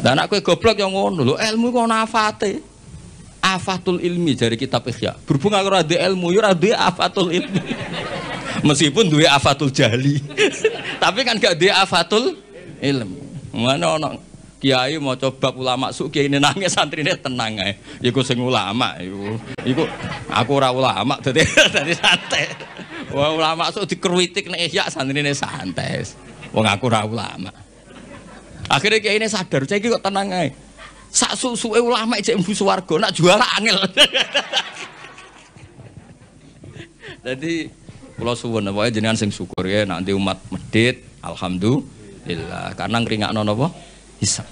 Dan aku goblok yang ngono lho, ilmu kok ana afate. Afatul ilmi dari kitab Ihya. Berhubung aku ora ilmu, yo ora afatul ilmi. Meskipun duwe afatul jahli. Tapi kan gak duwe afatul ilmu. Mana ana kiai maca bab ulama suk kiai nangis santrine tenang ae. Iku sing ulama iku. Iku aku ora ulama dadi santai. Wah ulama suk dikruitik nek Ihya santrine santai. Wong aku ora ulama. Akhirnya kiai ini sadar, saiki kok tenang ae. Sak susuke ulama cek mlebu swarga, nak juara angel. Jadi kula suwun pokoke jenengan sing syukur ya nanti umat medhit alhamdulillah karena ngringakno napa hisab.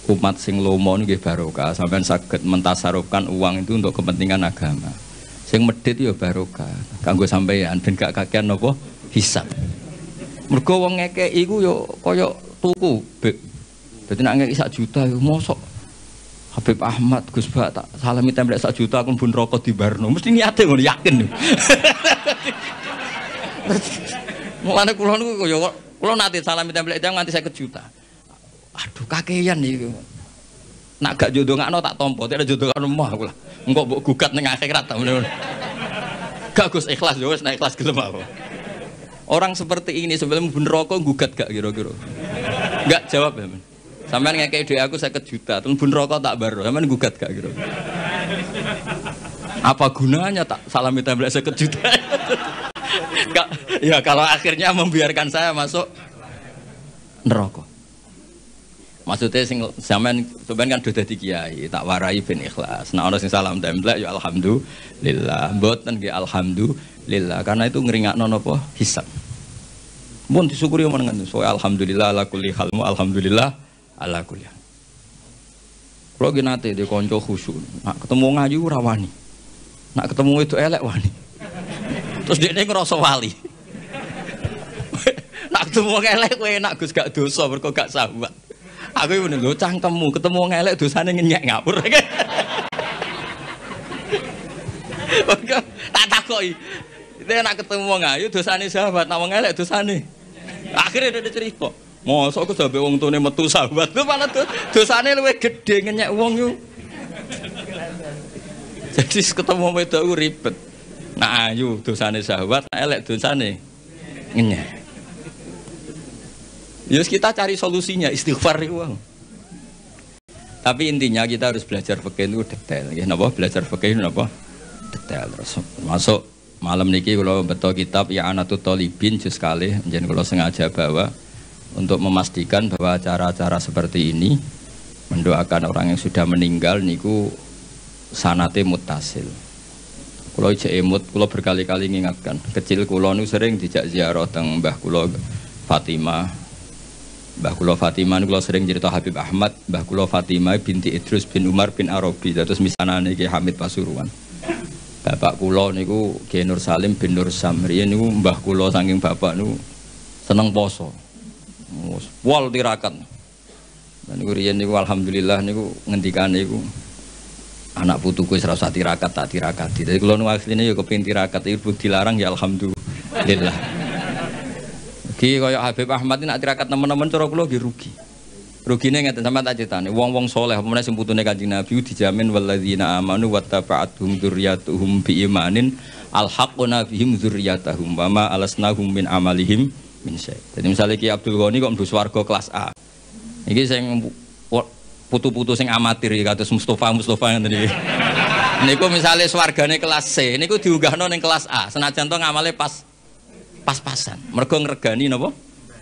Umat sing lomo nggih barokah sampean saged mentasarufkan uang itu untuk kepentingan agama. Sing medhit ya barokah kanggo sampeyan ben gak kakean napa hisab. Mergo wong ngekeki iku ya kaya tuku. Dadi nek ngekeki 1 juta ya mosok Habib Ahmad Gus Bak tak salami templek 1 juta aku mbun rokok di Barno. Mesti niate ngono yakin. Mulane kula niku ya kula nate salami templek jam nganti 50 juta. Aduh kakeyan iki. Nak gak jodongakno tak tampa, tak jodongakno mah aku lah. Engko mbok gugat ning akhirat ta ngono. Gak Gus ikhlas yo wis nek ikhlas gelem apa. Orang seperti ini sebelum mbun rokok gugat gak kira-kira. Enggak jawab ya. Sampeyan ngekeki dhuwit aku 50 juta, terus bun rokok tak baro. Sampeyan gugat gak kira. Apa gunanya tak salami templek 50 juta? Enggak, ya kalau akhirnya membiarkan saya masuk neraka. Maksudnya sing sampean kan sudah dadi kiai, tak warai ben ikhlas. Nah ana sing salam templek ya alhamdulillah. Mboten nggih alhamdulillah karena itu ngringakno napa hisab. Mun disyukuri menengan so alhamdulillah ala kulli hal alhamdulillah ala kulli hal. Kulo ge nate di kanca khusyuk. Nak ketemu ngayu ora wani. Nak ketemu itu elek wani. Terus dekne ngrasa wali. Nak ketemu elek kowe enak Gus gak dosa mergo gak sahabat. Aku iki lho cangkemmu ketemu elek dosane ngenyek ngawur. Tak takoki. Dia nak ketemu wong ayu dosane sahabat, nak wong elek dosane. Akhirnya dia cerita. Mosok aku sampe wong tune metu sahabat. Lho malah dosane luwih gedhe ngenyek wong yo. Jadi ketemu wedok ribet. Nak ayu dosane sahabat, nak elek dosane ngenyek. Yus kita cari solusinya istighfar itu. Tapi intinya kita harus belajar fikih itu detail. Ya, napa belajar fikih itu napa detail terus masuk. Malam niki kalau betul kitab ya Anatut Thalibin juz kali, jadi kalau sengaja bawa untuk memastikan bahwa cara-cara seperti ini mendoakan orang yang sudah meninggal niku sanate muttasil. Kalau ijek emut, kalau berkali-kali mengingatkan. Kecil kulo nu sering dijak ziarah teng Mbah kulo Fatimah. Mbah kulo Fatimah kulo sering cerita Habib Ahmad, Mbah kulo Fatimah binti Idrus bin Umar bin Arabi, terus misanane Ki Hamid Pasuruan. Bapak kula niku Ki Nur Salim bin Nur Samriyen niku mbah kula saking bapak niku seneng poso. Wal tirakat. Dan niku riyen niku alhamdulillah niku ngendikane niku anak putuku wis ora usah tirakat tak tirakati. Dadi kula niku asline ya kepengin tirakat iku dilarang ya alhamdulillah. Ki kaya Habib Ahmad nak tirakat teman-teman cara kula nggih rugi. Rugine ngeten sampean tak critani, wong-wong saleh apa meneh sing putune Kanjeng Nabi dijamin walladzina amanu wattaba'atuhum dzurriyyatuhum biimanin alhaqna bihim dzurriyyatahum wa ma alasnahum min amalihim min syai'. Jadi misalnya Ki Abdul Ghani kok mlebu swarga kelas A. Iki sing putu-putu sing amatir ya kados Mustofa ngene iki. Niku misale swargane kelas C, niku diunggahno ning kelas A, senajan to ngamale pas-pasan. Mergo ngregani napa?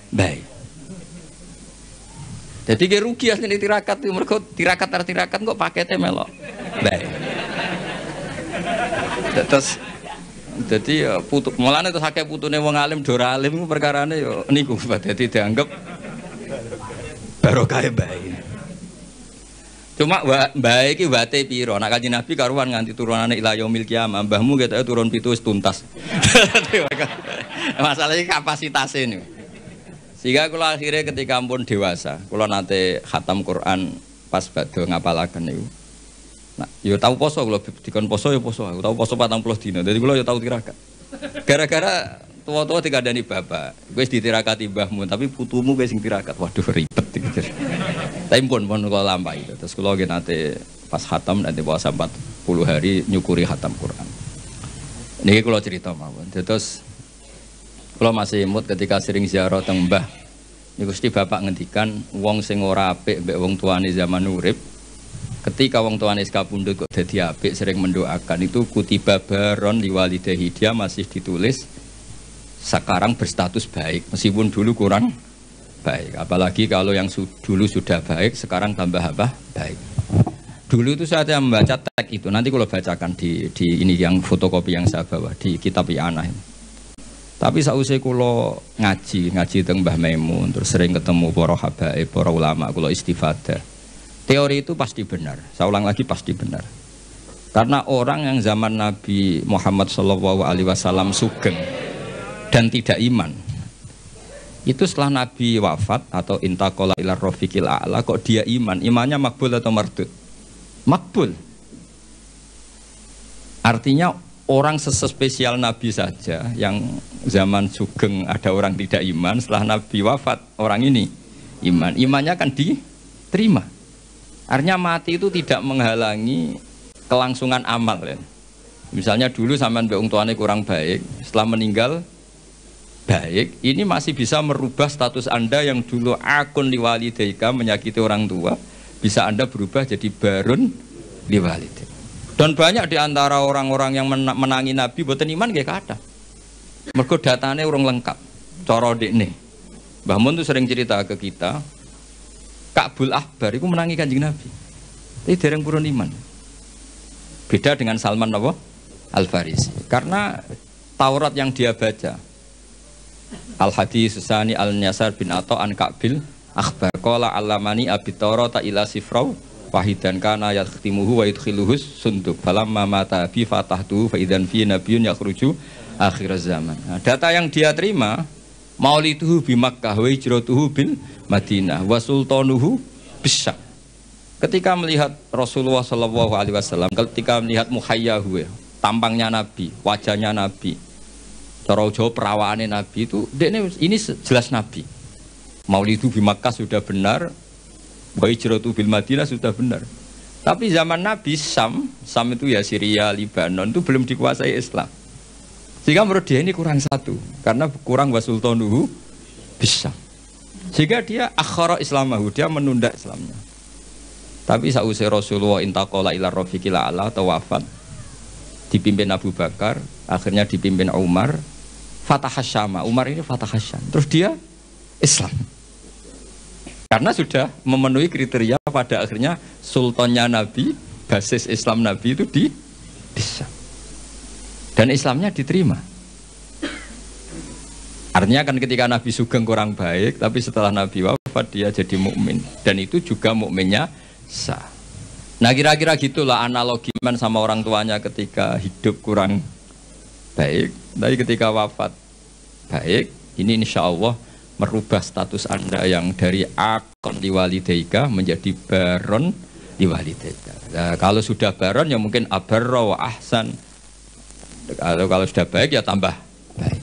Baik. Jadi kayak rugi asli tirakat itu, mereka tirakat kok paketnya melok. Baik. Terus, jadi ya putu, malah itu sakit putune wong alim, dora alim itu perkaranya ya niku, jadi dianggap barokah baik. Cuma baik itu wate piro, nak Kanjeng Nabi karuan nganti turunane ila yaumil qiyamah, mbahmu kita turun pitu wis tuntas. Masalahnya kapasitasnya nih. Sehingga kalau akhirnya ketika pun dewasa, kalau nanti khatam Quran pas badhe ngapalaken niku. Nah, yo tahu poso kalau dikon poso yo poso, aku tahu poso 40 dina. Jadi kalau yo tahu tirakat. Gara-gara tua-tua dikandani bapak, wis ditirakati mbahmu, tapi putumu wis sing tirakat. Waduh ribet iki. Tapi pun kalau lampai itu. Terus kalau nanti pas khatam nanti puasa 40 hari nyukuri khatam Quran. Ini kalau cerita mawon. Terus kalau masih imut ketika sering ziarah teng Mbah. Niku Gusti Bapak ngendikan wong sing ora apik mbek wong tuane zaman urip. Ketika wong tuane kapundhut kok dadi apik sering mendoakan itu kutiba baron liwalidahi, dia masih ditulis sekarang berstatus baik meskipun dulu kurang baik. Apalagi kalau yang dulu sudah baik sekarang tambah apa? Baik. Dulu itu saya membaca tag itu, nanti kalau bacakan di ini yang fotokopi yang saya bawa di kitab I'anah ini. Tapi sausai kulo ngaji teng Mbah Maimun, terus sering ketemu para habaib, para ulama, kulo istifadah. Teori itu pasti benar. Saya ulang lagi pasti benar. Karena orang yang zaman Nabi Muhammad SAW sugeng dan tidak iman, itu setelah Nabi wafat atau intaqala ila rafiqil a'la kok dia iman, imannya makbul atau mardud? Makbul. Artinya orang sespesial Nabi saja yang zaman sugeng ada orang tidak iman, setelah Nabi wafat orang ini iman, imannya akan diterima. Artinya mati itu tidak menghalangi kelangsungan amal ya. Misalnya dulu sampean mbek wong tuane kurang baik, setelah meninggal baik, ini masih bisa merubah status Anda yang dulu akun liwalidaika menyakiti orang tua, bisa Anda berubah jadi barun liwalidaika. Dan banyak di antara orang-orang yang menangi Nabi boten iman nggih kathah. Mergo datane urung lengkap. Cara dekne. Mbah Mun tuh sering cerita ke kita, Ka'bul Ahbar itu menangi Kanjeng Nabi. Tapi dereng purun iman. Beda dengan Salman apa? Al-Farisi. Karena Taurat yang dia baca, Al-Hadis Susani Al-Nyasar bin Atta an Ka'bil Akhbar qala alamani abi Taurata ila sifrau wahidan kana yakhtimuhu wa yudkhiluhus sunduk falamma mata bi fatahtu fa idzan fi nabiyyun yakhruju akhir zaman. Nah, data yang dia terima maulituhu bi Makkah wa hijratuhu bil Madinah wa sultanuhu bisyam. Ketika melihat Rasulullah SAW, ketika melihat muhayyahu, tampangnya Nabi, wajahnya Nabi, cara Jawa perawaannya Nabi itu, ini jelas Nabi. Maulidu bi Makkah sudah benar, wa hijratu bil Madinah sudah benar. Tapi zaman Nabi Sam itu ya Syria, Libanon itu belum dikuasai Islam. Sehingga menurut dia ini kurang satu, karena kurang wa sultanuhu bisyam. Sehingga dia akhara Islamahu, dia menunda Islamnya. Tapi sausai Rasulullah intaqala ila rafiqil a'la atau wafat, dipimpin Abu Bakar, akhirnya dipimpin Umar, Fatah Syama. Umar ini Fatah Syam. Terus dia Islam. Karena sudah memenuhi kriteria pada akhirnya sultannya Nabi, basis Islam Nabi itu di Syam. Dan Islamnya diterima. Artinya kan ketika Nabi sugeng kurang baik, tapi setelah Nabi wafat dia jadi mukmin, dan itu juga mukminnya sah. Nah kira-kira gitulah analogiman sama orang tuanya ketika hidup kurang baik, tapi ketika wafat baik. Ini insya Allah merubah status Anda yang dari akon liwalidaika menjadi baron liwalidaika. Nah, kalau sudah baron ya mungkin abarra wa ahsan. Kalau sudah baik ya tambah baik.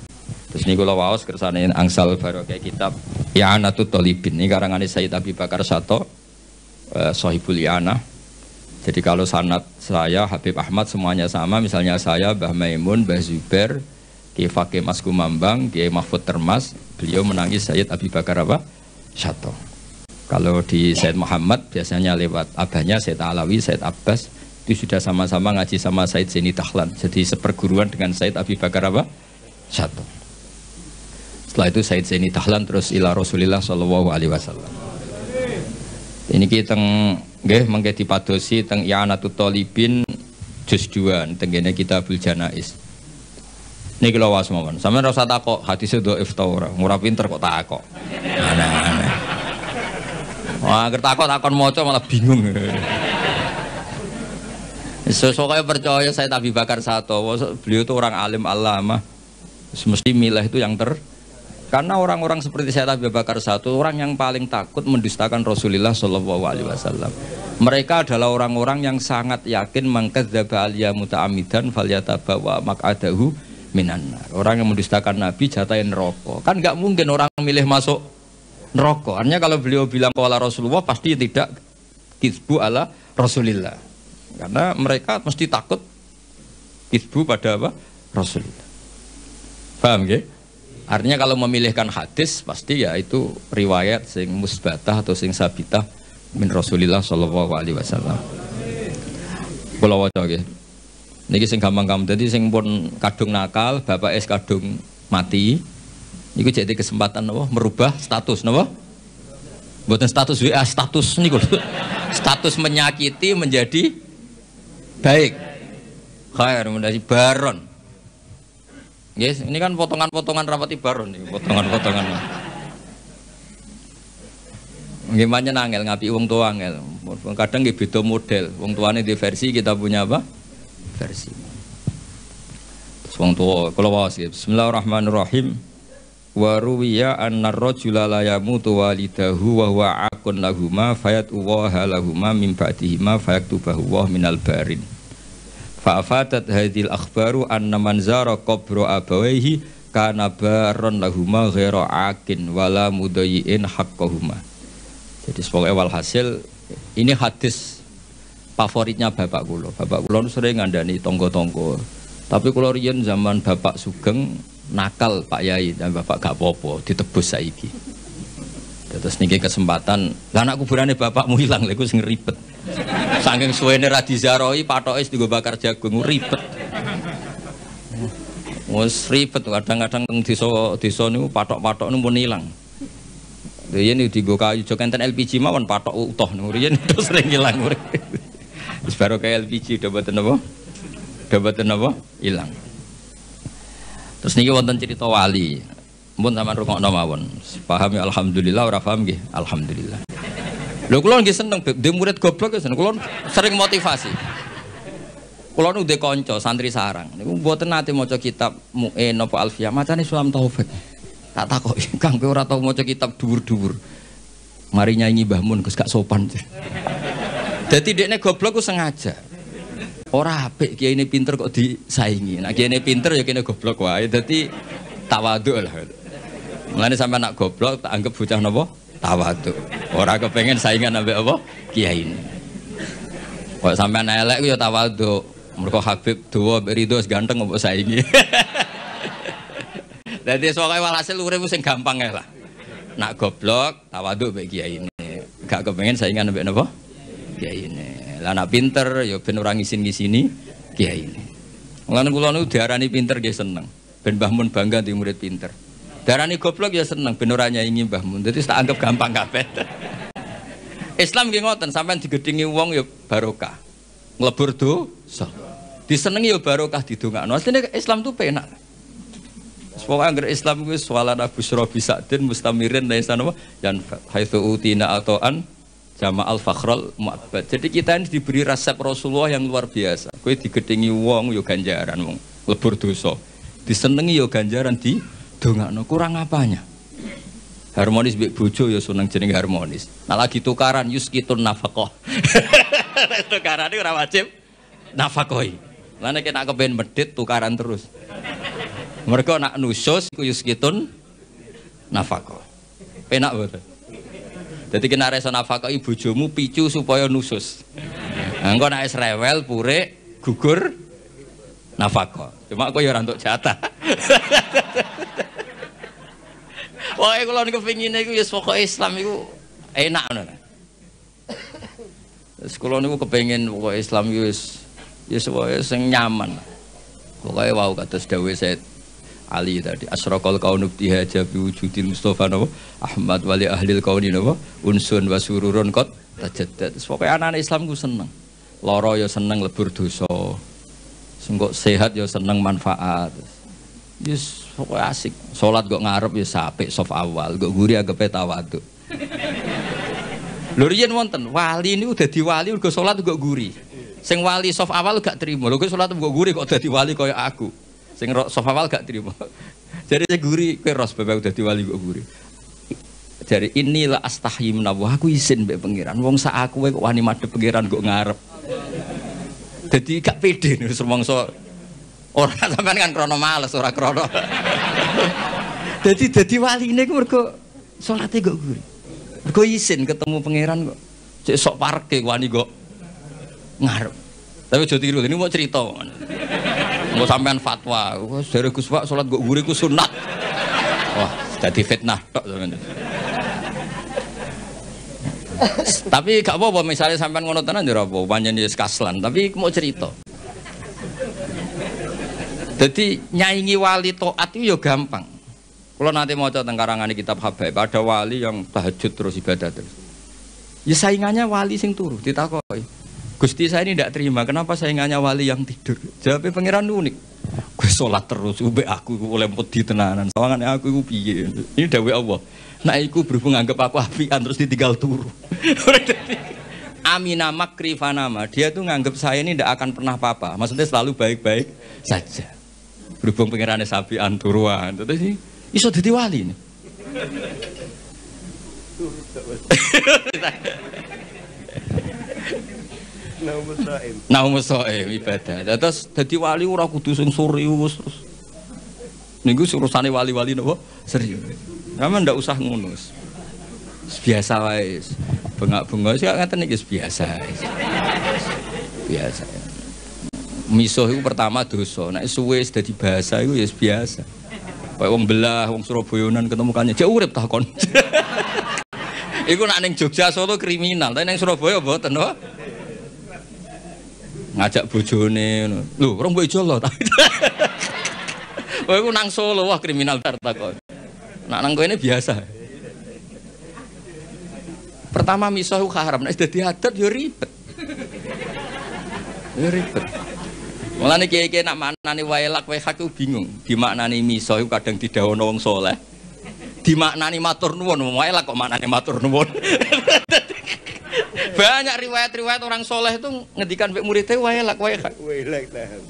Terus ini kalau waos kersane angsal baru kayak kitab I'anatut Thalibin. Ini karangannya Sayyid Abi Bakar Sato, Sohibul I'anah. Jadi kalau sanad saya Habib Ahmad semuanya sama. Misalnya saya Mbah Maimun, Mbah Zubair, Kiai Fakih Mas Kumambang, Kiai Mahfud Termas, beliau menangis Sayyid Abi Bakar apa? Sato. Kalau di Sayyid Muhammad biasanya lewat abahnya Sayyid Alawi, Sayyid Abbas, itu sudah sama-sama ngaji sama Sayyid Zaini Dahlan. Jadi seperguruan dengan Sayyid Abi Bakar apa? Sato. Setelah itu Sayyid Zaini Dahlan terus ila Rasulillah sallallahu alaihi wasallam. Ini kita nggih mengke dipadosi teng I'anatut Thalibin juz 2 tengene Kitabul Janaiz. Niki lho was mawon. Sampeyan ora usah takok hadise dhaif ta ora. Ora pinter kok takok. Aneh-aneh. Wah, ger takon maca malah bingung. Sesuk percaya Sayyid Abi Bakar Sato, beliau itu orang alim alama. Mesti milih itu yang karena orang-orang seperti Sayyid Abi Bakar Sato orang yang paling takut mendustakan Rasulullah Shallallahu Alaihi Wasallam. Mereka adalah orang-orang yang sangat yakin mangkadzdzaba aliyya muta'ammidan falyatabawa maq'adahu minan nar. Orang yang mendustakan Nabi jatahin neraka. Kan nggak mungkin orang milih masuk neraka. Artinya kalau beliau bilang qala Rasulullah pasti tidak kizbu ala Rasulillah. Karena mereka mesti takut kizbu pada apa? Rasulillah. Paham nggih? Artinya kalau memilihkan hadis pasti ya itu riwayat sing musbatah atau sing sabitah min Rasulillah sallallahu alaihi wasallam. Kula waca nggih. Niki sing gampang-gampang. Dadi sing pun kadung nakal, bapak es kadung mati. Niku jadi kesempatan napa merubah status napa? Mboten status WA, status niku. Status menyakiti menjadi baik. Khair menjadi baron. Yes, ini kan potongan-potongan rapati baron nih, potongan-potongan. Gimana nangel ngapi wong tua angel. Kadang nggih beda model. Wong tuane di versi kita punya apa? Versi. Wong tua kula waos. Bismillahirrahmanirrahim. Wa ruwiya anna ar-rajula la yamutu walidahu wa huwa aqun lahumā fayat'uwaha lahumā min ba'dihima fayaktubahu wa minal barin. Fa'afadat hadhil akhbaru anna man zara qabra abawayhi kana baron lahuma ghaira aqin wala mudayyin haqqahuma. Jadi sebagai walhasil ini hadis favoritnya bapak kula. Bapak kula sering ngandani tonggo-tonggo. Tapi kula riyen zaman bapak sugeng nakal Pak Yai dan bapak gak apa-apa ditebus saiki. Terus niki kesempatan, lah anak kuburane bapakmu hilang lha iku sing ribet. Saking suwene ra dizaroi patoke digo bakar jagung ribet. Wes ribet kadang-kadang teng desa niku patok-patok niku pun ilang. Riyen digo kayu jok enten LPG mawon patok utuh niku riyen terus sering ilang. Wis baru kayak LPG do boten apa? Do boten apa? Ilang. Terus niki wonten cerita wali. Mun sampean rungokno mawon. Paham ya alhamdulillah, ora paham nggih alhamdulillah. Lho kula nggih seneng dhe murid goblok ya seneng. Kula sering motivasi. Kula nu dhe kanca santri sarang. Niku mboten nate maca kitab Mu'in napa Alfiyah, macane Sulam Taufik. Tak takoki, Kang kowe ora tau maca kitab dhuwur-dhuwur. Mari nyanyi Mbah Mun Gus gak sopan. Dadi dekne goblok ku sengaja. Ora apik kiai ini pinter kok disaingi. Nek kiai ini pinter ya kene goblok wae. Dadi tawadhu lah. Mulane sampean nak goblok tak anggap bocah napa? Tawadhu. Ora kepengen saingan ambek apa? Kiai ini. Kok sampean elek ku ya tawadhu. Mergo Habib dawa mbek Ridho ganteng kok saingi. Dadi soalé walhasil urip sing gampang ae lah. Nak goblok tawadhu mbek kiai ini. Gak kepengen saingan ambek napa? Kiai ini. Lah anak pinter ya ben ora ngisin-ngisini kiai ini. Mulane kula niku diarani pinter nggih seneng. Ben Mbah Mun bangga di murid pinter. Diarani goblok ya seneng ben ora nyaingi Mbah Mun. Dadi tak anggap gampang kabeh. Islam nggih ngoten, sampean digedhingi wong ya barokah. Nglebur dosa. Disenengi ya barokah didongakno. Asline Islam tuh penak. Pokoke anggere Islam kuwi swalana busra bisadin mustamirin laisa napa yan haitsu utina atoan Jama'al Fakhrul Mu'abbad. Jadi kita ini diberi resep Rasulullah yang luar biasa. Kowe digedhingi wong yo ganjaran wong lebur dosa. Disenengi yo ganjaran di dongakno. Kurang apanya? Harmonis mbek bojo yo seneng jeneng harmonis. Nah lagi tukaran yuskitun nafaqah. Tukaran iki ora wajib nafaqoi. Lah nek nak kepen medhit tukaran terus. Mergo nak nusus iku yuskitun nafaqah. Penak boten? Jadi kena reso nafkah ibu bojomu picu supaya nusus. Engko nek wis rewel pure gugur nafkah. Cuma aku ya ora entuk jatah. Pokoke kula niku pengine iku ya pokoke Islam iku enak ngono. Wis kula niku kepengin pokoke Islam iku wis pokoke sing nyaman. Pokoke wau kados dawuh Said Ali tadi asraqal kaunu bihaja bi wujudil Mustafa napa Ahmad wali ahlil kauni napa unsun wa sururun qad tajaddad. Pokoke anak Islam ku seneng. Lara ya seneng lebur dosa. Sengko sehat ya seneng manfaat. Yes pokoke asik. Salat kok ngarep ya apik saf awal, kok guri agape tawadhu. Lho riyen wonten wali niku dadi wali mergo salat kok guri. Sing wali saf awal gak trimo. Lho kok salat kok guri kok dadi wali kaya aku. Sing sofa awal gak terima. Jadi saya guri kowe ros bapak udah diwali kok guri. Jadi inilah astahyi menawa aku izin mbek pangeran. Wong sak aku kok wani madhep pangeran kok ngarep. Dadi gak pede nek rumangsa ora sampean kan krono males ora krono. Dadi waline ku mergo Salate kok gurih. Mergo isin ketemu pangeran kok. Cek sok parke wani kok ngarep. Tapi aja tiru, ini mau cerita. Mau sampean fatwa, dari Gus Pak salat kok gurih ku sunat. Wah, jadi fitnah tok sampean. Tapi gak apa-apa misalnya sampean ngono tenan ya apa, pancen wis kaslan, tapi mau cerita. Jadi nyaingi wali taat itu ya gampang. Kalau nanti mau tentang karangan kitab Habaib, ada wali yang tahajud terus ibadah terus. Ya saingannya wali sing turu, ditakoi. Gusti saya ini tidak terima, kenapa saingannya wali yang tidur? Jawabnya pangeran unik. Gue sholat terus, ube aku oleh pedi tenanan. Sawangannya aku itu piye. Ini dawai Allah. Nah aku berhubung anggap aku apian terus ditinggal turu. Amina makri fanama. Dia tuh nganggap saya ini tidak akan pernah apa-apa. Maksudnya selalu baik-baik saja. Berhubung pangerannya sapian turuan. Terus ini iso dadi wali nih. Naum so'im ibadah. Terus dadi wali ora kudu sing serius terus. Niku urusane wali-wali napa? Serius. Sampeyan ndak usah ngono. Biasa wae. Bengak-bengok sik ngaten iki biasa. Biasa. Misuh iku pertama dosa. Nek suwe dadi bahasa iku ya biasa. Kayak wong belah, wong Surabayanan ketemu kanjeng, "Jek urip ta kon?" Iku nek ning Jogja Solo kriminal, tapi ning Surabaya mboten, no? Ngajak bojone ngono. Lho, ora mbok ijo lho ta. Kowe iku nang Solo wah kriminal bar takon. Nak nang kene biasa. Pertama misah ku haram, nek dadi adat yo ribet. Yo ribet. Mulane kiye-kiye nak maknane waelak wae hak bingung. Dimaknani misah iku kadang didhawuhna wong saleh. Dimaknani matur nuwun, waelak kok maknane matur nuwun. Banyak riwayat-riwayat orang soleh itu ngedikan mbek muridnya waelak waelak. Waelak tahan.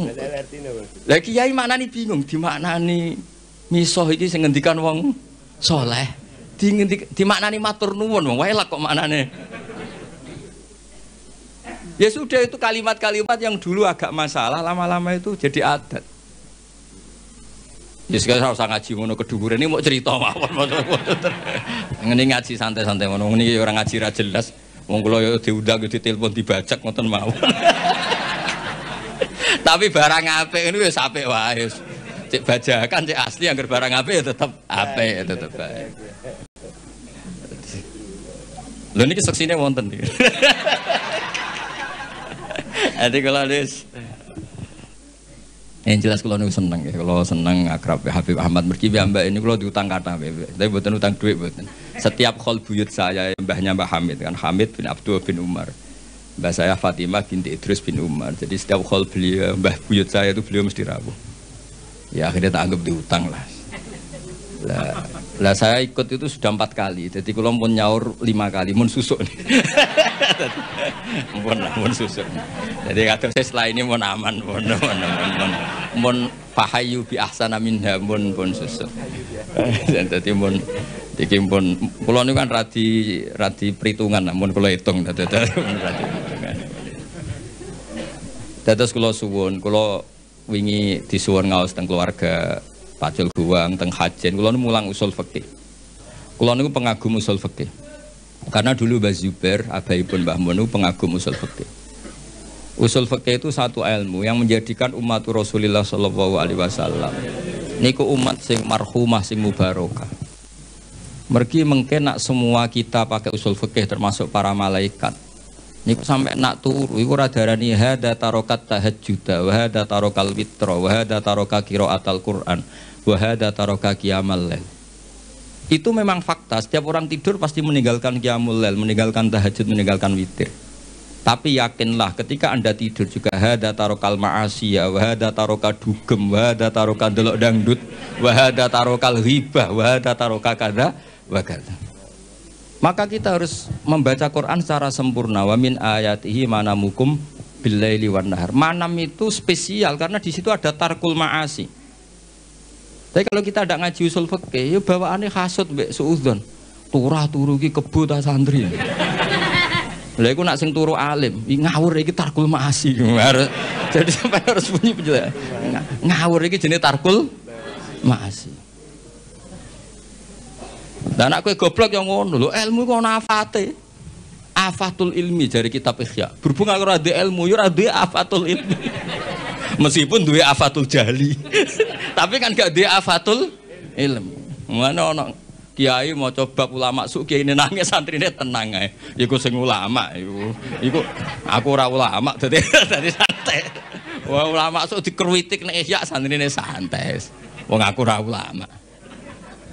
Ada artinya Bang. Lah kiai maknani bingung dimaknani misoh iki sing ngendikan wong soleh. Dimaknani matur nuwun wong waelak kok maknane. Ya sudah itu kalimat-kalimat yang dulu agak masalah lama-lama itu jadi adat. Ya sekarang usah ngaji ngono kedukuran ini mau cerita mawon. Ngene ngaji santai-santai ngono. Ngene orang ngaji ra jelas. Wong kula yo diundang yo ditelepon dibajak ngoten mawon. Tapi barang apik niku wis apik wae. Cek bajakan cek asli angger barang apik ya tetep apik, tetep baik. Lho niki seksine wonten iki. Ati kalau wis yang jelas kalau nu seneng ya, kalau seneng akrab Habib Ahmad mergi mbak ini kalau diutang kata, tapi bukan utang duit bukan. Setiap khol buyut saya mbahnya Mbah Hamid kan, Hamid bin Abdul bin Umar, mbah saya Fatimah binti Idris bin Umar. Jadi setiap khol beliau mbah buyut saya itu beliau mesti rawuh. Ya akhirnya tak anggap diutang lah. Lah saya ikut itu sudah 4 kali. Jadi kalau pun nyaur 5 kali, mun susuk nih. Mun susuk. Jadi kata saya setelah ini mun aman, mun fahayu bi ahsana minha mun susuk. Jadi mun iki mun kula niku kan radi perhitungan, mun kula hitung dadi radi perhitungan. Dados kula suwun, kula wingi disuwun ngaos teng keluarga Pacul Guwang teng Hajen, kula mulang usul fikih. Kula niku pengagum usul fikih. Karena dulu Mbah Zubair, abaipun Mbah Mun pengagum usul fikih. Usul fikih itu satu ilmu yang menjadikan umat Rasulullah sallallahu alaihi wasallam niku umat sing marhumah sing mubarakah. Mergi mungkin nak semua kita pakai usul fikih termasuk para malaikat. Niku sampai nak turu iku ora darani hada tarokat tahajjud wa hada tarokal witra wa hada taroka qiraatal Quran wa hada taroka qiyamal lail. Itu memang fakta, setiap orang tidur pasti meninggalkan qiyamul lail, meninggalkan tahajud, meninggalkan witir. Tapi yakinlah ketika Anda tidur juga hada tarokal ma'asiyah wa hada taroka dugem wa hada taroka delok dangdut wa hada tarokal ghibah wa hada taroka kada wa kada. Maka kita harus membaca Quran secara sempurna. Wa min ayatihi manamukum billaili wan nahar. Manam itu spesial karena di situ ada tarkul ma'asi. Tapi kalau kita tidak ngaji usul fikih, ya bawaannya hasud mbek suudzon. Turah turu iki kebo ta santri. Lha iku nak sing turu alim, ngawur iki tarkul ma'asi. Jadi sampai harus bunyi penjelasan. Ngawur iki jenenge tarkul ma'asi. Lah anak kowe goblok yang ngono lho, ilmu kok ana afate. Afatul ilmi dari kitab Ihya. Berhubung aku ora ndek ilmu, yo ora duwe afatul ilmi. Meskipun duwe afatul jahli. Tapi kan gak duwe afatul ilmu. Mana ana kiai mau coba ulama suk kiai ini nangis santrine tenang ae. Iku sing ulama iku aku ora ulama dadi santai. Wah ulama suk dikruitik nek Ihya santrine santai. Wong aku ora ulama.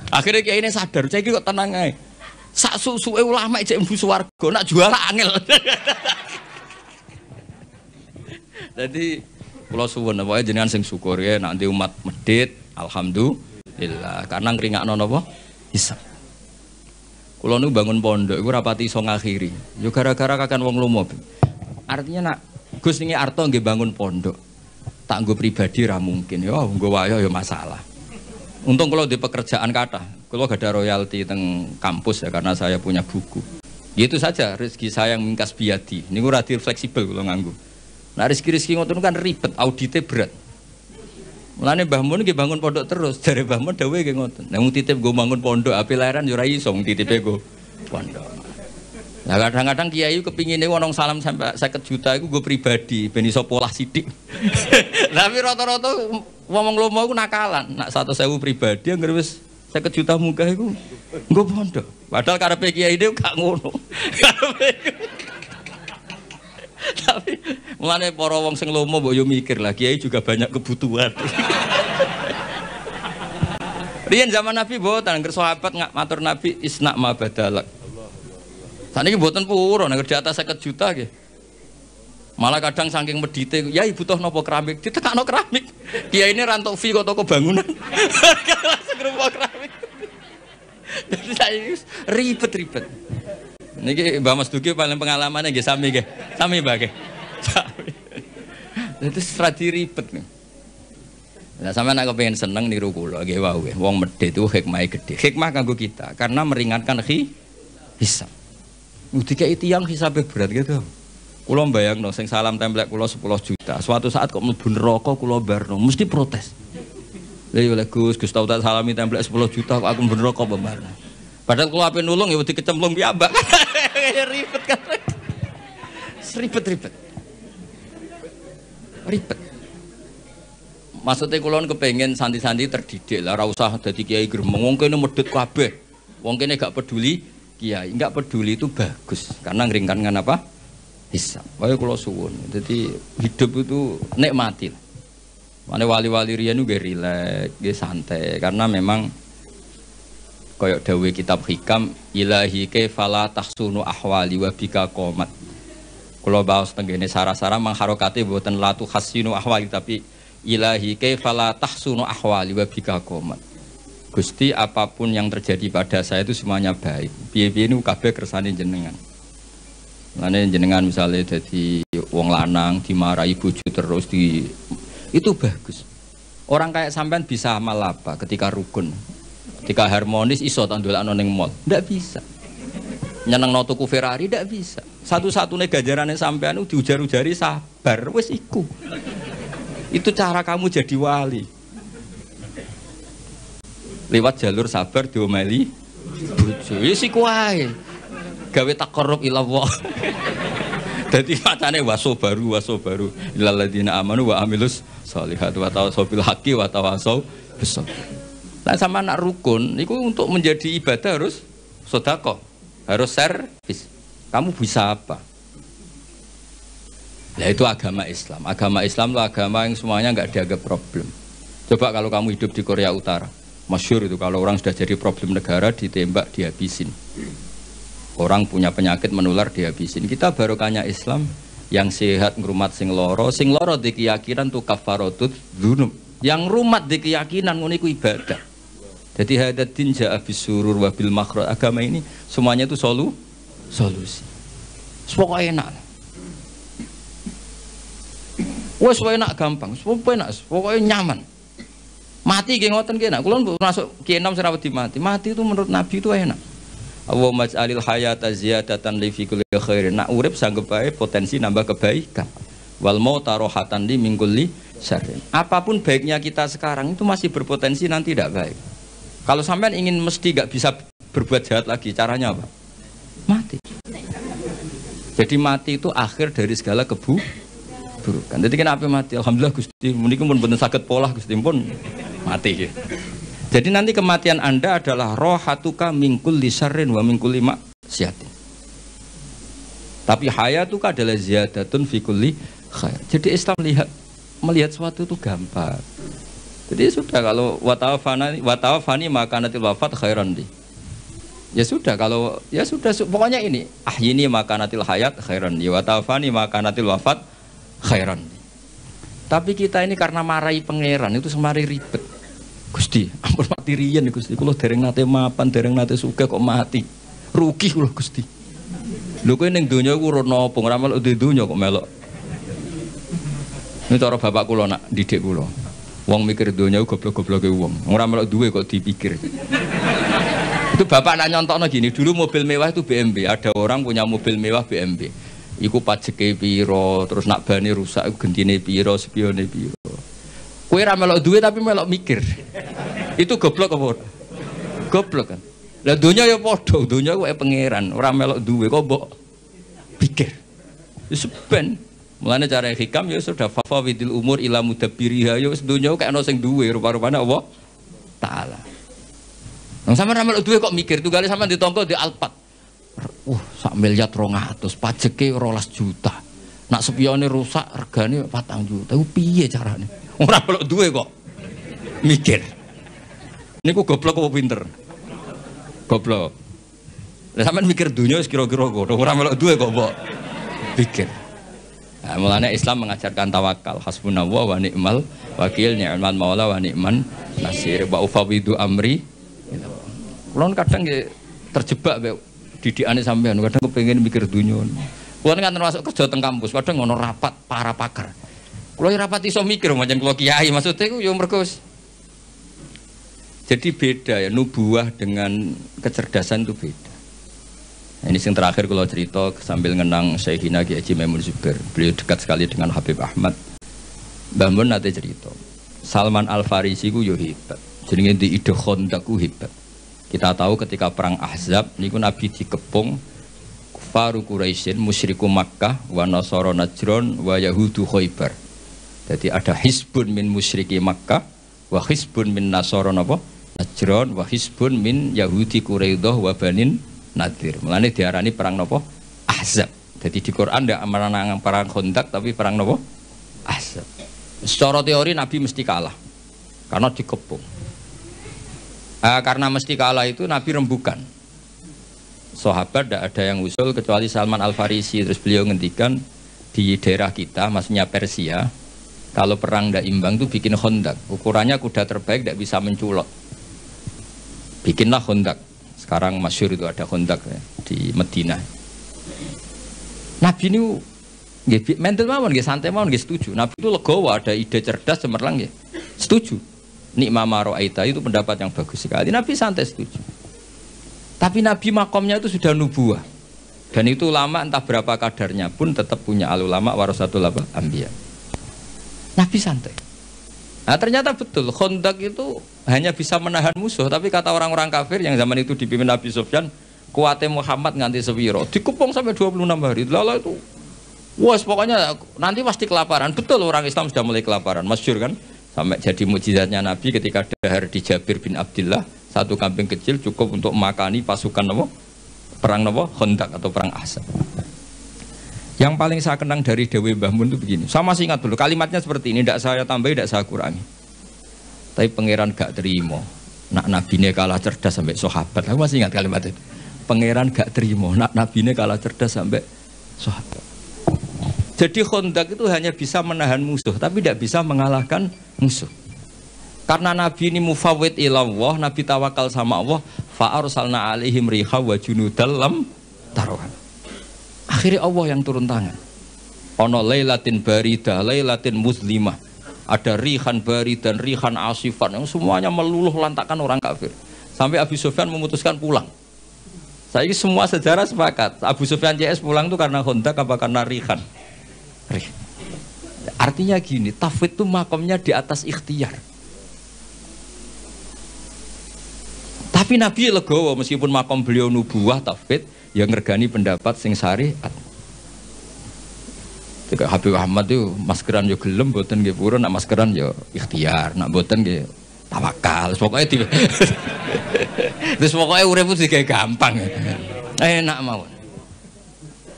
Akhirnya kiai ini sadar, saya kok tenang aja. Sak susuke ulama cek mlebu swarga, nak jual angel. Jadi kula suwun pokoke jenengan sing syukur ya nanti umat medhit, alhamdulillah. Karena ngringakno napa? Hisab. Kula nu bangun pondok iku rapati iso ngakhiri. Yo gara-gara kakan wong lomo. Artinya nak Gus niki arto nggih bangun pondok. Tak nggo pribadi ra mungkin. Yo nggo wayo yo masalah. Untung kalau di pekerjaan kata, kalau gak ada royalti teng kampus ya karena saya punya buku. Gitu saja rezeki saya yang mingkas biadi. Ini gue rada fleksibel kalau nganggu. Nah rezeki ngoten kan ribet, auditnya berat. Mulane Mbah Mun nggih bangun pondok terus, jare Mbah Mun dawuhe nggih ngoten. Nek mung titip gue bangun pondok, api lahiran yo ora iso titipe gue pondok. Nah kadang-kadang kiai kepingine wong salam sampai 50 juta iku gue pribadi ben iso polah sithik. Tapi rata-rata wong lomo iku nakalan. Nak 100.000 pribadi anggere wis 50 juta munggah iku nggo pondok. Padahal karepe kiai dhewe gak ngono. Tapi mulane para wong sing lomo mbok yo mikir lah kiai juga banyak kebutuhan. Riyen zaman Nabi mboten anggere sahabat matur Nabi isna ma badalak. Saniki mboten purun nek di atas 50 juta nggih. Malah kadang saking medite, "Yai butuh napa keramik?" Ditekakno keramik. Kiai ini rantuk fee kok toko bangunan. Langsung rupa keramik. Jadi saya ribet-ribet. Niki Mbah Mas Duki paling pengalamannya nggih sami nggih. Sami Mbah nggih. Sami. Itu stradi ribet nih. Nah sampeyan nek pengen seneng niru kula nggih wau nggih. Wong medhit itu hikmahe gedhe. Hikmah kanggo kita karena meringankan hisab. Dikai tiyang hisabe berat gitu. Kula mbayangno sing salam templek kula 10 juta. Suatu saat kok mlebu neraka kula barno mesti protes. Lha yo Gus tau tak salami templek 10 juta kok aku mlebu neraka barno. Padahal kula ape nulung ya wedi kecemplung piyambak. Ribet kan. Ribet. Ribet. Maksudnya kula kepengin santi-santi terdidik lah, ora usah dadi kiai gremeng. Wong kene medhit kabeh. Wong kene gak peduli kiai, enggak peduli itu bagus karena ngeringankan apa? Hisab. Wae kula suwun. Jadi hidup itu nikmati. Mane wali-wali riyen nggih rileks, nggih santai karena memang kaya dawuh kitab hikam ilahi kaifala tahsunu ahwali wa bika qomat. Kula baos tenggene sara-sara mangharokate mboten latu hasinu ahwali tapi ilahi kaifala tahsunu ahwali wa bika qomat. Gusti apapun yang terjadi pada saya itu semuanya baik. Piye-piye niku kabeh kersane jenengan. Lane jenengan misalnya jadi wong lanang dimarahi bojo terus itu bagus. Orang kayak sampean bisa amal apa ketika rukun? Ketika harmonis iso tak ndolakno ning mall. Ndak bisa. Nyenengno tuku Ferrari ndak bisa. Satu-satunya ganjarane sampean itu diujar-ujari sabar wis iku. Itu cara kamu jadi wali. Lewat jalur sabar diomeli bojo. Wis iku wae. Gawe taqarrub ila Allah. Dadi macane waso baru ilal ladina amanu wa amilus sholihat wa tawassaw bil haqqi wa tawassaw bis sabr. Nah sama anak rukun niku untuk menjadi ibadah harus sedekah, harus servis. Kamu bisa apa? Nah itu agama Islam. Agama Islam itu agama yang semuanya enggak dianggap problem. Coba kalau kamu hidup di Korea Utara, masyhur itu kalau orang sudah jadi problem negara ditembak dihabisin. Orang punya penyakit menular dihabisin. Kita barokahnya Islam yang sehat ngrumat sing loro di keyakinan tu kafaratut dzunub. Yang rumat di keyakinan ngono iku ibadah. Jadi hadatin ja'a bisurur wa bil makhraj. Agama ini semuanya itu solusi. Pokoknya enak. Wes enak gampang, pokoknya nyaman. Mati nggih ngoten nggih nak. Kula masuk Ki Enam sira wedi mati. Mati itu menurut Nabi itu enak. Allahumma ij'alil hayata ziyadatan li fi kulli khairin. Nak urip sanggup bae potensi nambah kebaikan. Wal mauta rohatan li min kulli syarrin. Apapun baiknya kita sekarang itu masih berpotensi nanti tidak baik. Kalau sampean ingin mesti gak bisa berbuat jahat lagi. Caranya apa? Mati. Jadi mati itu akhir dari segala keburukan. Jadi kenapa mati? Alhamdulillah Gusti, menika pun bener saged polah Gusti pun mati. Jadi nanti kematian Anda adalah rohatuka mingkul lisarrin wa mingkul lima siatin. Tapi hayatuka adalah ziyadatun fi kulli khair. Jadi Islam melihat sesuatu itu gampang. Jadi sudah kalau watawafani maka natil wafat khairan di. Ya sudah kalau ya sudah pokoknya ini ahyini maka natil hayat khairan di watawafani maka natil wafat khairan di. Tapi kita ini karena marahi pangeran itu semari ribet. Gusti, ampun mati riyen Gusti. Kula dereng nate mapan, dereng nate sugih kok mati. Rugi kula Gusti. Lho kowe ning donya iku ora napa, ora melok di donya kok melok. Ini cara bapak kula nak didik kula. Wong mikir donya goblok-gobloke wong. Ora melok duwe kok dipikir. Itu bapak nak nyontokno gini, dulu mobil mewah itu BMW. Ada orang punya mobil mewah BMW. Iku pajeke piro, terus nak bane rusak iku gentine piro, spione piro. Kowe ora melok duwe tapi melok mikir. Itu goblok apa? Goblok kan. Lah donya ya padha, donya kuwi pangeran, ora melok duwe kok mbok pikir. Wis ben. Mulane cara hikam ya sudah fafawidil umur ila mudabbiriha ya wis donya kok ana sing duwe rupa-rupane Allah taala. Nang sampean melok duwe kok mikir tunggale sampean ditongko di Alphard. Sak miliar 200, pajeke 12 juta. Nak spione rusak regane 4 juta. Ku piye carane? Ora melok duwe kok mikir. Niku goblok apa pinter? Goblok. Lah sampean mikir dunia wis kira-kira kok ora melok duwe kok mbok pikir. Nah, mulane Islam mengajarkan tawakal, hasbunallah wa ni'mal wakil, ni'mal maula wa ni'man nasir, wa ufawidu amri. Kulon kadang ya terjebak didikane sampean, kadang kepengin mikir dunia. Kulon kan termasuk kerja teng kampus, kadang ngono rapat para pakar. Kulo rapat iso mikir macam kulo kiai, maksudnya ku yo mergo. Jadi beda ya, nubuah dengan kecerdasan itu beda. Nah, ini yang terakhir kalau cerita sambil ngenang Syekhina Ki Haji Maimun Zubair. Beliau dekat sekali dengan Habib Ahmad. Mbah Mun nate cerita, Salman Al Farisi ku yo hebat. Jenenge di ide Khandaq ku hebat. Kita tahu ketika perang Ahzab niku Nabi dikepung kufaru Quraisyin, musyriku Makkah, wa nasara Najran, wa yahudu Khaybar. Jadi ada hisbun min musyriki Makkah, wa hisbun min nasara napa? Najran, wa hisbun min Yahudi Quraidah wa Banin Nadir. Mulane diarani perang napa? Ahzab. Jadi di Quran ndak menang perang Khandaq tapi perang napa? Ahzab. Secara teori Nabi mesti kalah karena dikepung. Karena mesti kalah itu Nabi rembukan. Sahabat tidak ada yang usul kecuali Salman Al Farisi. Terus beliau ngendikan di daerah kita, maksudnya Persia, kalau perang tidak imbang itu bikin Khandaq. Ukurannya kuda terbaik tidak bisa menculot. Bikinlah Khandaq. Sekarang masyhur itu ada Khandaq ya, di Madinah. Nabi ini mental mawon, santai mawon, setuju. Nabi itu legowo, ada ide cerdas cemerlang ya, setuju. Nikmah maro'aita itu pendapat yang bagus sekali. Nabi santai setuju. Tapi Nabi makomnya itu sudah nubuah. Dan itu ulama entah berapa kadarnya pun tetap punya al-ulama warasatul anbiya. Nabi santai. Nah ternyata betul, Khandaq itu hanya bisa menahan musuh. Tapi kata orang-orang kafir yang zaman itu dipimpin Nabi Sufyan, kuatnya Muhammad nganti sewiro, dikepung sampai 26 hari. Lalu itu, wah pokoknya nanti pasti kelaparan. Betul orang Islam sudah mulai kelaparan, masyhur kan? Sampai jadi mukjizatnya Nabi ketika dahar di Jabir bin Abdullah, satu kambing kecil cukup untuk makani pasukan apa? Perang apa? Khandaq atau perang Ahzab. Yang paling saya kenang dari Dewi Mbah Mun itu begini. Saya masih ingat dulu kalimatnya seperti ini, tidak saya tambahi, tidak saya kurangi. Tapi pangeran gak terima. Nak nabinya kalah cerdas sampai sahabat. Aku masih ingat kalimat itu. Pangeran gak terima. Nak nabinya kalah cerdas sampai sahabat. Jadi Khandaq itu hanya bisa menahan musuh, tapi tidak bisa mengalahkan musuh. Karena Nabi ini mufawwid ilallah, Nabi tawakal sama Allah, fa arsalna alaihim riha wa junudal lam taruhan. Akhirnya Allah yang turun tangan. Ono lailatin baridah, lailatin muslimah. Ada rihan bari dan rihan asifan yang semuanya meluluh lantakan orang kafir. Sampai Abu Sufyan memutuskan pulang. Saya ini semua sejarah sepakat. Abu Sufyan CS pulang itu karena Khandaq apa karena rihan? Artinya gini, tafwid itu makomnya di atas ikhtiar. Tapi Tapi Nabi legowo meskipun makom beliau nubuwah tauhid yang ngergani pendapat sing syariat. Jika Habib Ahmad itu maskeran yo gelem mboten nggih purun, nak maskeran yo ikhtiar, nak mboten nggih tawakal. Pokoke terus pokoke urip itu digawe gampang. Enak mawon.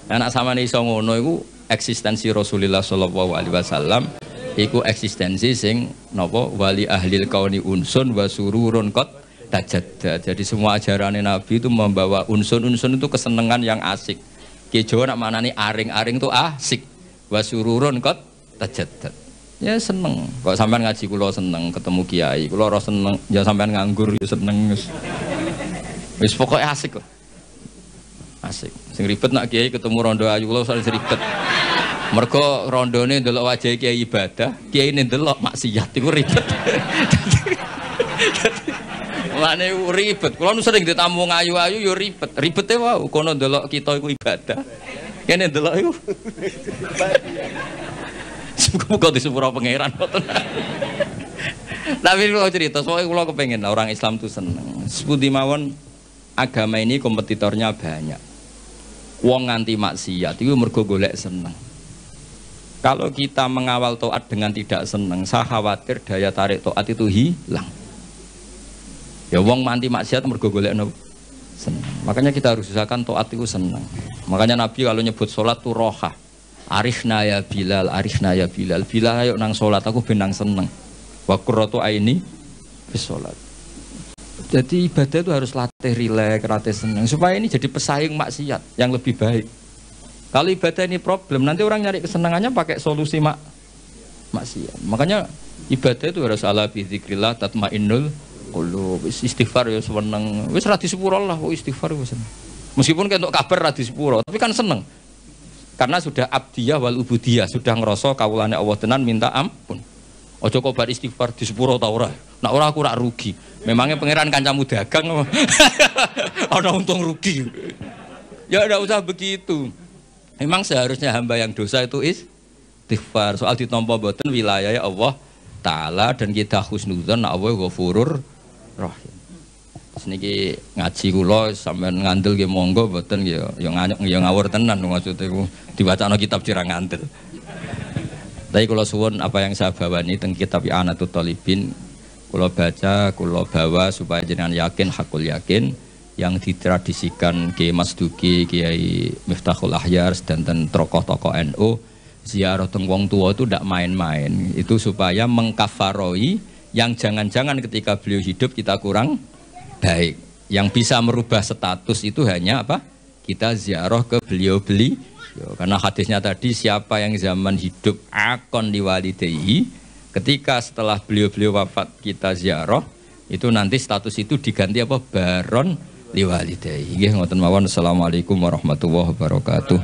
Anak samane iso ngono iku eksistensi Rasulullah sallallahu alaihi wasallam iku eksistensi sing napa wali ahlil kauni unsun wa sururun qad tajadda. Jadi semua ajaran Nabi itu membawa unsun-unsun itu kesenangan yang asik. Ki Jawa nak manani aring-aring itu asik. Wa sururun qad tajadda. Ya seneng. Kok sampean ngaji kula seneng, ketemu kiai kula ora seneng, ya sampean nganggur ya seneng wis. Wis pokoke asik kok. Asik. Sing ribet nak kiai ketemu rondo ayu kula usah ribet. Mergo rondone ndelok wajah kiai ibadah, kiai ne ndelok maksiat iku ribet. Lane ribet. Kula nu sering ditamu ayu-ayu yo ribet. Ribete wae kono ndelok kita iku ibadah. Kene ndelok iku. Semoga di sepuro pangeran. Tapi kalau cerita, soalnya kalau kepengen orang Islam itu seneng. Sepundi mawon agama ini kompetitornya banyak. Wong nganti maksiat itu mergo golek seneng. Kalau kita mengawal taat dengan tidak seneng, saya khawatir daya tarik taat itu hilang. Ya wong nganti maksiat mergo golek seneng. Makanya kita harus usahakan taat itu seneng. Makanya Nabi kalau nyebut sholat itu roha. Arifna ya Bilal, arifna ya Bilal. Bilal ayo nang sholat aku benang seneng. Wa qurratu aini bis sholat. Jadi ibadah itu harus latih rileks, latih seneng supaya ini jadi pesaing maksiat yang lebih baik. Kalau ibadah ini problem, nanti orang nyari kesenangannya pakai solusi maksiat. Makanya ibadah itu harus ala bi dzikrillah tatmainnul qulub. Istighfar ya seneng. Wis ra disepuro lah kok istighfar wis seneng. Meskipun kentuk kabar ra disepuro, tapi kan seneng. Karena sudah abdiyah wal ubudiyah, sudah ngerasa kawulane Allah tenan minta ampun. Ojo kok bar istighfar di sepuro ta ora. Nek ora aku rak rugi. Memangnya pangeran kancamu dagang. Ana untung rugi. Ya enggak usah begitu. Memang seharusnya hamba yang dosa itu istighfar. Soal ditampa mboten wilayah Allah taala dan kita husnudzon Allah Ghafurur Rahim. Niki ngaji kula sampean ngandel nggih monggo mboten nggih ya ngawur tenan maksud iku diwacana kitab cirang ngandel. Tapi kula suwun apa yang saya bawa ini teng kitab I'anatul Thalibin kula baca, kula bawa supaya jenengan yakin hakul yakin yang ditradisikan Kiai Mas Duki, Kiai Miftahul Ahyar dan tokoh-tokoh NU ziarah teng wong tua itu ndak main-main. Itu supaya mengkafaroi yang jangan-jangan ketika beliau hidup kita kurang baik. Yang bisa merubah status itu hanya apa? Kita ziarah ke beliau-beliau. Karena hadisnya tadi siapa yang zaman hidup akon liwalidayhi, ketika setelah beliau-beliau wafat kita ziarah, itu nanti status itu diganti apa? Baron liwalidayhi. Nggih ngoten mawon. Assalamualaikum warahmatullahi wabarakatuh.